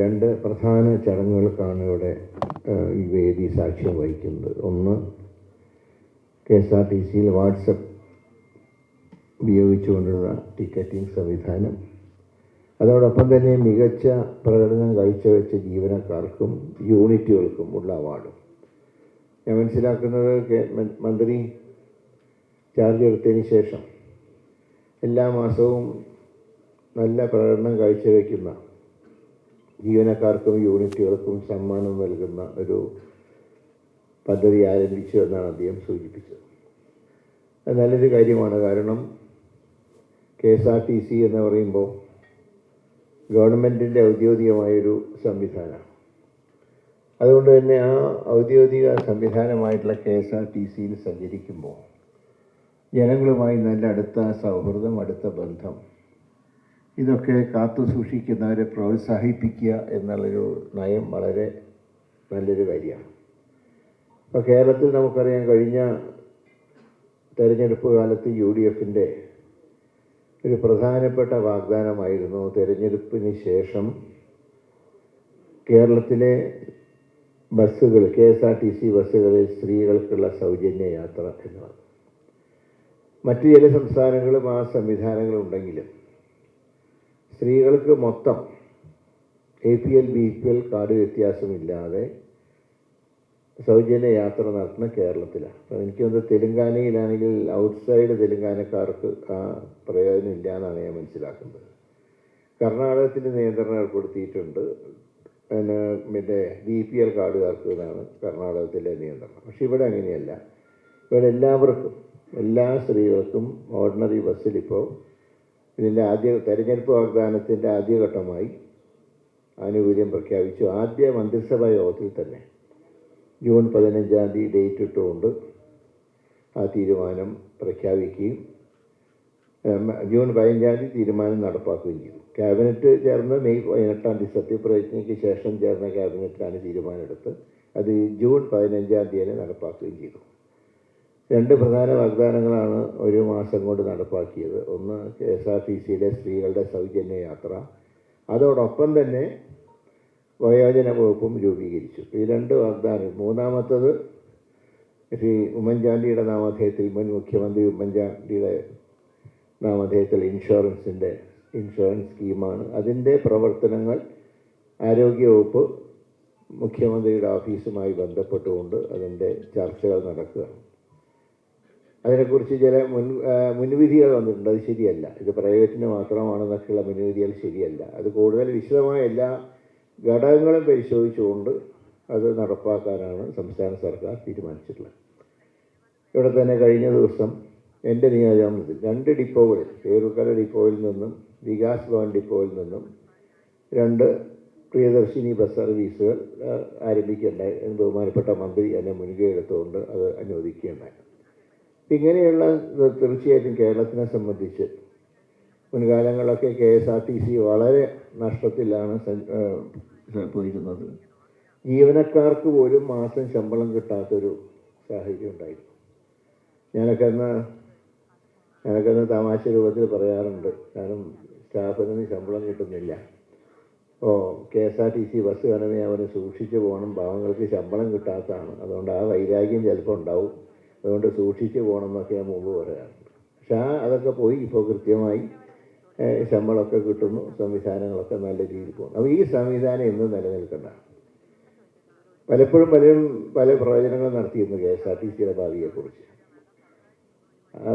രണ്ട് പ്രധാന ചടങ്ങുകൾക്കാണ് ഇവിടെ ഈ വേദി സാക്ഷ്യം വഹിക്കുന്നത്. ഒന്ന്, KSRTCയിൽ വാട്സപ്പ് ഉപയോഗിച്ചുകൊണ്ടുള്ള ടിക്കറ്റിംഗ് സംവിധാനം, അതോടൊപ്പം തന്നെ മികച്ച പ്രകടനം കാഴ്ചവെച്ച ജീവനക്കാർക്കും യൂണിറ്റുകൾക്കും ഉള്ള അവാർഡും. ഞാൻ മനസ്സിലാക്കുന്നത് മന്ത്രി ചാർജ് എടുത്തതിന് ശേഷം എല്ലാ മാസവും നല്ല പ്രകടനം കാഴ്ചവെക്കുന്ന ജീവനക്കാർക്കും യൂണിറ്റുകൾക്കും സമ്മാനം നൽകുന്ന ഒരു പദ്ധതി ആരംഭിച്ചു എന്നാണ് അദ്ദേഹം സൂചിപ്പിച്ചത്. അത് നല്ലൊരു കാര്യമാണ്. കാരണം KSRTC എന്ന് പറയുമ്പോൾ ഗവൺമെൻറ്റിൻ്റെ ഔദ്യോഗികമായൊരു സംവിധാനമാണ്. അതുകൊണ്ട് തന്നെ ആ ഔദ്യോഗിക സംവിധാനമായിട്ടുള്ള KSRTCയിൽ സഞ്ചരിക്കുമ്പോൾ ജനങ്ങളുമായി നല്ല അടുത്ത സൗഹൃദം, അടുത്ത ബന്ധം, ഇതൊക്കെ കാത്തു സൂക്ഷിക്കുന്നവരെ പ്രോത്സാഹിപ്പിക്കുക എന്നുള്ളൊരു നയം വളരെ നല്ലൊരു കാര്യമാണ്. ഇപ്പോൾ കേരളത്തിൽ നമുക്കറിയാം, കഴിഞ്ഞ തെരഞ്ഞെടുപ്പ് കാലത്ത് UDFൻ്റെ ഒരു പ്രധാനപ്പെട്ട വാഗ്ദാനമായിരുന്നു തിരഞ്ഞെടുപ്പിന് ശേഷം കേരളത്തിലെ ബസ്സുകൾ, KSRTC ബസ്സുകളിൽ സ്ത്രീകൾക്കുള്ള സൗജന്യ യാത്ര എന്നുള്ളത്. മറ്റു ചില സംസ്ഥാനങ്ങളും ആ സംവിധാനങ്ങളുണ്ടെങ്കിലും സ്ത്രീകൾക്ക് മൊത്തം APL BPL കാർഡ് വ്യത്യാസമില്ലാതെ സൗജന്യ യാത്ര നടത്തുന്ന കേരളത്തിലാണ്. അപ്പോൾ എനിക്ക് തോന്നുന്നത് തെലുങ്കാനയിലാണെങ്കിൽ ഔട്ട്സൈഡ് തെലുങ്കാനക്കാർക്ക് ആ പ്രയോജനം ഇല്ല എന്നാണ് ഞാൻ മനസ്സിലാക്കുന്നത്. കർണാടകത്തിൽ നിയന്ത്രണം ഏർപ്പെടുത്തിയിട്ടുണ്ട്. പിന്നെ BPL കാർഡുകാർക്ക് എന്നാണ് കർണാടകത്തിലെ നിയന്ത്രണം. പക്ഷെ ഇവിടെ അങ്ങനെയല്ല. ഇവിടെ എല്ലാവർക്കും, എല്ലാ സ്ത്രീകൾക്കും ഓർഡിനറി ബസ്സിലിപ്പോൾ ഇതിൻ്റെ തെരഞ്ഞെടുപ്പ് വാഗ്ദാനത്തിൻ്റെ ആദ്യഘട്ടമായി ആനുകൂല്യം പ്രഖ്യാപിച്ചു. ആദ്യ മന്ത്രിസഭാ യോഗത്തിൽ തന്നെ ജൂൺ 15 ഡേറ്റ് ഇട്ടുകൊണ്ട് ആ തീരുമാനം പ്രഖ്യാപിക്കുകയും ജൂൺ 15 തീരുമാനം നടപ്പാക്കുകയും ചെയ്തു. ക്യാബിനറ്റ് ചേർന്ന് മെയ് 18 സത്യപ്രതിജ്ഞയ്ക്ക് ശേഷം ചേർന്ന ക്യാബിനറ്റിലാണ് തീരുമാനമെടുത്ത് അത് ജൂൺ 15 നടപ്പാക്കുകയും ചെയ്തു. രണ്ട് പ്രധാന വാഗ്ദാനങ്ങളാണ് ഒരു മാസം കൊണ്ട് നടപ്പാക്കിയത്. ഒന്ന്, KSRTCയിലെ സ്ത്രീകളുടെ സൗജന്യ യാത്ര, അതോടൊപ്പം തന്നെ വയോജന വകുപ്പും രൂപീകരിച്ചു. ഈ രണ്ട് വാഗ്ദാനം. മൂന്നാമത്തത് ശ്രീ ഉമ്മൻചാണ്ടിയുടെ നാമധേയത്തിൽ, മുൻ മുഖ്യമന്ത്രി ഉമ്മൻചാണ്ടിയുടെ നാമധേയത്തിൽ ഇൻഷുറൻസ് സ്കീമാണ്. അതിൻ്റെ പ്രവർത്തനങ്ങൾ ആരോഗ്യവകുപ്പ് മുഖ്യമന്ത്രിയുടെ ഓഫീസുമായി ബന്ധപ്പെട്ടുകൊണ്ട് അതിൻ്റെ ചർച്ചകൾ നടക്കുകയാണ്. അതിനെക്കുറിച്ച് ചില മുൻവിധികൾ വന്നിട്ടുണ്ട്. അത് ശരിയല്ല. ഇത് പ്രൈവറ്റിന് മാത്രമാണെന്നൊക്കെയുള്ള മുൻവിധികൾ ശരിയല്ല. അത് കൂടുതൽ വിശദമായ എല്ലാ ഘടകങ്ങളും പരിശോധിച്ചുകൊണ്ട് അത് നടപ്പാക്കാനാണ് സംസ്ഥാന സർക്കാർ തീരുമാനിച്ചിട്ടുള്ളത്. ഇവിടെ തന്നെ കഴിഞ്ഞ ദിവസം എൻ്റെ നിയോജകമണ്ഡലത്തിൽ 2 ഡിപ്പോകളിൽ, പേരുക്കര ഡിപ്പോയിൽ നിന്നും വികാസ് ഭവൻ ഡിപ്പോയിൽ നിന്നും 2 പ്രിയദർശിനി ബസ് സർവീസുകൾ ആരംഭിക്കുകയുണ്ടായി. ബഹുമാനപ്പെട്ട മന്ത്രി എന്നെ മുൻകൈ എടുത്തുകൊണ്ട് അത് അനുവദിക്കുകയുണ്ടായി. ഇങ്ങനെയുള്ള തീർച്ചയായിട്ടും കേരളത്തിനെ സംബന്ധിച്ച് മുൻകാലങ്ങളിലൊക്കെ KSRTC വളരെ നഷ്ടത്തിലാണ് പോയിരുന്നത്. ജീവനക്കാർക്ക് പോലും മാസം ശമ്പളം കിട്ടാത്തൊരു സാഹചര്യം ഉണ്ടായിരുന്നു. ഞാനൊക്കെ അന്ന് തമാശ രൂപത്തിൽ പറയാറുണ്ട്. കാരണം സ്റ്റാഫിനൊന്നും ശമ്പളം കിട്ടുന്നില്ല. KSRTC ബസ് വേണമെങ്കിൽ അവന് സൂക്ഷിച്ച് പോകണം, പാവങ്ങൾക്ക് ശമ്പളം കിട്ടാത്തതാണ്, അതുകൊണ്ട് ആ വൈരാഗ്യം ചിലപ്പോൾ ഉണ്ടാവും, അതുകൊണ്ട് സൂക്ഷിച്ച് പോകണം എന്നൊക്കെ ഞാൻ മുമ്പ് പറയാറുണ്ട്. പക്ഷെ അതൊക്കെ പോയി ഇപ്പോൾ കൃത്യമായി ശമ്പളമൊക്കെ കിട്ടുന്നു, സംവിധാനങ്ങളൊക്കെ നല്ല രീതിയിൽ പോകുന്നു. അപ്പോൾ ഈ സംവിധാനം ഇന്ന് നിലനിൽക്കണ്ട. പലപ്പോഴും പല പ്രവചനങ്ങൾ നടത്തിയിരുന്നു KSRTCയുടെ ഭാവിയെക്കുറിച്ച്.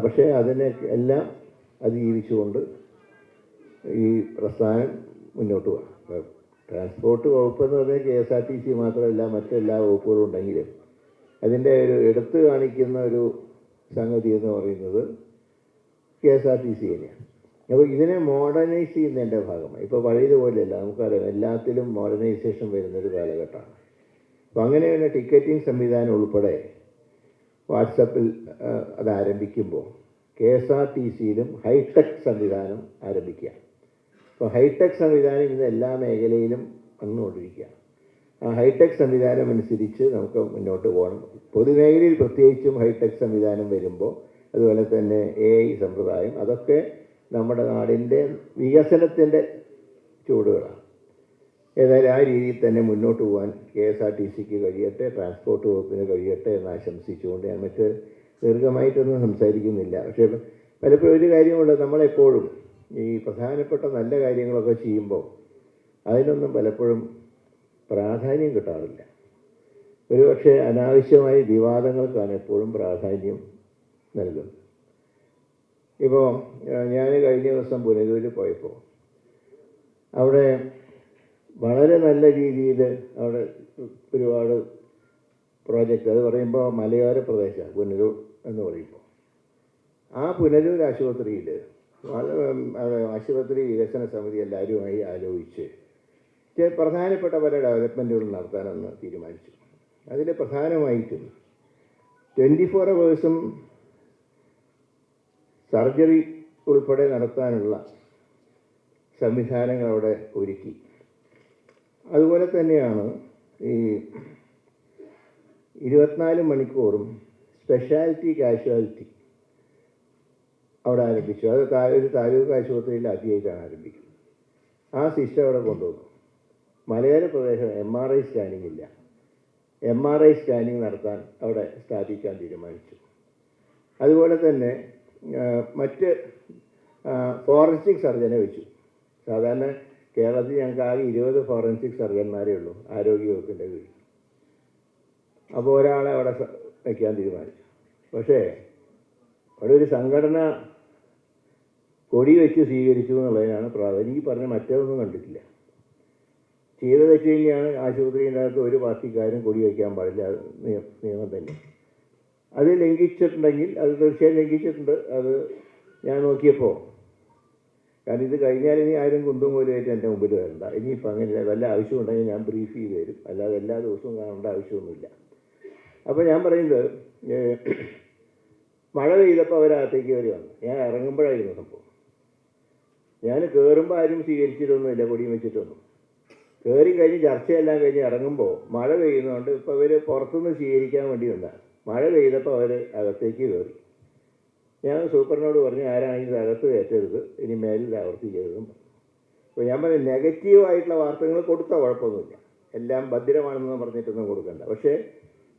പക്ഷേ അതിനെ എല്ലാം അതിജീവിച്ചുകൊണ്ട് ഈ പ്രസ്ഥാനം മുന്നോട്ട് പോകാം. ട്രാൻസ്പോർട്ട് വകുപ്പെന്ന് പറഞ്ഞാൽ KSRTC മാത്രമല്ല, മറ്റെല്ലാ വകുപ്പുകളും ഉണ്ടെങ്കിലും അതിൻ്റെ ഒരു എടുത്തു കാണിക്കുന്ന ഒരു സംഗതി എന്ന് പറയുന്നത് KSRTC തന്നെയാണ്. അപ്പോൾ ഇതിനെ മോഡേണൈസ് ചെയ്യുന്നതിൻ്റെ ഭാഗമായി ഇപ്പോൾ പഴയതുപോലെയല്ല, നമുക്കറിയാം എല്ലാത്തിലും മോഡേണൈസേഷൻ വരുന്നൊരു കാലഘട്ടമാണ്. അപ്പോൾ അങ്ങനെയുള്ള ടിക്കറ്റിംഗ് സംവിധാനം ഉൾപ്പെടെ വാട്സപ്പിൽ അത് ആരംഭിക്കുമ്പോൾ KSRTCയിലും ഹൈടെക് സംവിധാനം ആരംഭിക്കുക. അപ്പോൾ ഹൈടെക് സംവിധാനം ഇന്ന് എല്ലാ മേഖലയിലും വന്നുകൊണ്ടിരിക്കുകയാണ്. ആ ഹൈടെക് സംവിധാനം അനുസരിച്ച് നമുക്ക് മുന്നോട്ട് പോകണം. പൊതുമേഖലയിൽ പ്രത്യേകിച്ചും ഹൈടെക് സംവിധാനം വരുമ്പോൾ, അതുപോലെ തന്നെ AI സമ്പ്രദായം, അതൊക്കെ നമ്മുടെ നാടിൻ്റെ വികസനത്തിൻ്റെ ചുവടുകളാണ്. ഏതായാലും ആ രീതിയിൽ തന്നെ മുന്നോട്ട് പോകാൻ KSRTCക്ക് കഴിയട്ടെ, ട്രാൻസ്പോർട്ട് വകുപ്പിന് കഴിയട്ടെ എന്ന് ആശംസിച്ചുകൊണ്ട് ഞാൻ മറ്റ് ദീർഘമായിട്ടൊന്നും സംസാരിക്കുന്നില്ല. പക്ഷേ പലപ്പോഴും ഒരു കാര്യമുണ്ട്, നമ്മളെപ്പോഴും ഈ പ്രധാനപ്പെട്ട നല്ല കാര്യങ്ങളൊക്കെ ചെയ്യുമ്പോൾ അതിനൊന്നും പലപ്പോഴും പ്രാധാന്യം കിട്ടാറില്ല. ഒരുപക്ഷെ അനാവശ്യമായ വിവാദങ്ങൾക്കാണ് എപ്പോഴും പ്രാധാന്യം നൽകുന്നത്. ഇപ്പോൾ ഞാൻ കഴിഞ്ഞ ദിവസം പുനലൂരിൽ പോയപ്പോൾ അവിടെ വളരെ നല്ല രീതിയിൽ അവിടെ ഒരുപാട് പ്രോജക്റ്റ്, അത് പറയുമ്പോൾ മലയോര പ്രദേശമാണ് പുനലൂർ എന്ന് പറയുമ്പോൾ, ആ പുനലൂർ ആശുപത്രിയിൽ ആശുപത്രി വികസന സമിതി എല്ലാവരുമായി ആലോചിച്ച് പ്രധാനപ്പെട്ട പല ഡെവലപ്മെൻറ്റുകൾ നടത്താനെന്ന് തീരുമാനിച്ചു. അതിൽ പ്രധാനമായിട്ടും 24 hours സർജറി ഉൾപ്പെടെ നടത്താനുള്ള സംവിധാനങ്ങൾ അവിടെ ഒരുക്കി. അതുപോലെ തന്നെയാണ് ഈ 24 മണിക്കൂറും സ്പെഷ്യാലിറ്റി കാഷ്വാലിറ്റി അവിടെ ആരംഭിച്ചു. അത് ഒരു താലൂക്ക് ആശുപത്രിയിൽ ആദ്യമായിട്ടാണ് ആരംഭിക്കുന്നത്. ആ സിസ്റ്റം അവിടെ കൊണ്ടുവന്നു. മലയോര പ്രദേശം MRI സ്കാനിങ് ഇല്ല. MRI സ്കാനിങ് നടത്താൻ അവിടെ സ്ഥാപിക്കാൻ തീരുമാനിച്ചു. അതുപോലെ തന്നെ മറ്റ് ഫോറൻസിക് സർജനെ വെച്ചു. സാധാരണ കേരളത്തിൽ ഞങ്ങൾക്ക് ആകെ 20 ഫോറൻസിക് സർജന്മാരേ ഉള്ളൂ ആരോഗ്യവകുപ്പിൻ്റെ കീഴിൽ. അപ്പോൾ ഒരാളെ അവിടെ വയ്ക്കാൻ തീരുമാനിച്ചു. പക്ഷേ അവിടെ ഒരു സംഘടന കൊടി വെച്ച് സ്വീകരിച്ചു എന്നുള്ളതിനാണ് പ്രാധാന്യം. ഈ പറഞ്ഞ മറ്റൊന്നും കണ്ടിട്ടില്ല. ചെയ്തത് വെച്ച് കഴിഞ്ഞാണ് ആശുപത്രിയുടെ അകത്ത് ഒരു പാർട്ടിക്കാരും കൊടി വയ്ക്കാൻ പാടില്ല, നിയമം തന്നെ. അത് ലംഘിച്ചിട്ടുണ്ടെങ്കിൽ അത് തീർച്ചയായും ലംഘിച്ചിട്ടുണ്ട്. അത് ഞാൻ നോക്കിയപ്പോൾ, കാരണം ഇത് കഴിഞ്ഞാൽ ഇനി ആരും കുന്തും കോലുമായിട്ട് എൻ്റെ മുമ്പിൽ വരണ്ട. ഇനിയിപ്പോൾ അങ്ങനെ വല്ല ആവശ്യമുണ്ടെങ്കിൽ ഞാൻ ബ്രീഫ് ചെയ്ത് തരും, അല്ലാതെ എല്ലാ ദിവസവും കാണേണ്ട ആവശ്യമൊന്നുമില്ല. അപ്പോൾ ഞാൻ പറയുന്നത്, മഴ പെയ്തപ്പോൾ അവരകത്തേക്ക് കയറി വന്നു. ഞാൻ ഇറങ്ങുമ്പോഴായിരുന്നു സംഭവം. ഞാൻ കയറുമ്പോൾ ആരും സ്വീകരിച്ചിട്ടൊന്നുമില്ല, കൊടിയും വെച്ചിട്ടൊന്നും. കയറി കഴിഞ്ഞ് ചർച്ചയെല്ലാം കഴിഞ്ഞ് ഇറങ്ങുമ്പോൾ മഴ പെയ്യുന്നതുകൊണ്ട് ഇപ്പോൾ അവർ പുറത്തുനിന്ന് സ്വീകരിക്കാൻ വേണ്ടി വന്നതാണ്. മഴ പെയ്തപ്പോൾ അവർ അകത്തേക്ക് കയറി. ഞാൻ സൂപ്പറിനോട് പറഞ്ഞു, ആരാണെങ്കിൽ അകത്ത് കയറ്റരുത്, ഇനി മേലിൽ ആവർത്തിക്കരുതും പറഞ്ഞു. അപ്പോൾ ഞാൻ പറഞ്ഞു, നെഗറ്റീവായിട്ടുള്ള വാർത്തകൾ കൊടുത്താൽ കുഴപ്പമൊന്നുമില്ല, എല്ലാം ഭദ്രമാണെന്ന് പറഞ്ഞിട്ടൊന്നും കൊടുക്കണ്ട. പക്ഷേ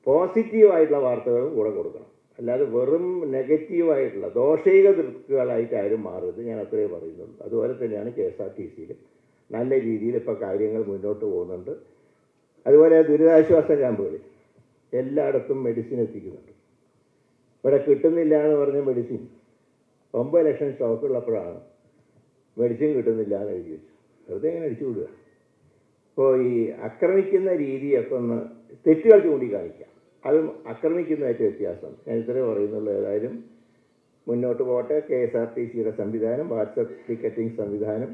പോസിറ്റീവായിട്ടുള്ള വാർത്തകളും കൂടെ കൊടുക്കണം, അല്ലാതെ വെറും നെഗറ്റീവായിട്ടുള്ള ദോഷൈക ദൃക്കുകളായിട്ട് ആരും മാറരുത്. ഞാൻ അത്രേ പറയുന്നുള്ളൂ. അതുപോലെ തന്നെയാണ് KSRTCയിൽ നല്ല രീതിയിൽ ഇപ്പോൾ കാര്യങ്ങൾ മുന്നോട്ട് പോകുന്നുണ്ട്. അതുപോലെ ദുരിതാശ്വാസ ക്യാമ്പുകളിൽ എല്ലായിടത്തും മെഡിസിൻ എത്തിക്കുന്നുണ്ട്. ഇവിടെ കിട്ടുന്നില്ല എന്ന് പറഞ്ഞ മെഡിസിൻ 9 ലക്ഷം സ്റ്റോക്ക് ഉള്ളപ്പോഴാണ് മെഡിസിൻ കിട്ടുന്നില്ല എന്ന് എഴുതി വെച്ചു. വെറുതെ എങ്ങനെ അടിച്ചു വിടുക. അപ്പോൾ ഈ ആക്രമിക്കുന്ന രീതിയൊക്കെ ഒന്ന് തെറ്റുകൾ ചൂണ്ടിക്കാണിക്കാം, അതും ആക്രമിക്കുന്നതായിട്ട് വ്യത്യാസം. ഞാൻ ഇത്രേ പറയുന്നുള്ളൂ. ഏതായാലും മുന്നോട്ട് പോട്ടെ. KSRTCയുടെ സംവിധാനം, വാട്സപ്പ് ടിക്കറ്റിംഗ് സംവിധാനം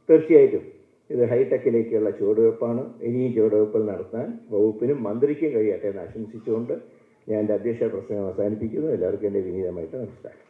തീർച്ചയായിട്ടും ഇത് ഹൈടെക്കിലേക്കുള്ള ചുവടുവെപ്പാണ്. ഇനിയും ചുവടുവെപ്പുകൾ നടത്താൻ വകുപ്പിനും മന്ത്രിക്കും കഴിയട്ടെ എന്ന് ആശംസിച്ചുകൊണ്ട് ഞാൻ എൻ്റെ അധ്യക്ഷ പ്രസംഗം അവസാനിപ്പിക്കുന്നു. എല്ലാവർക്കും എൻ്റെ വിനീതമായിട്ട് നമസ്കാരം.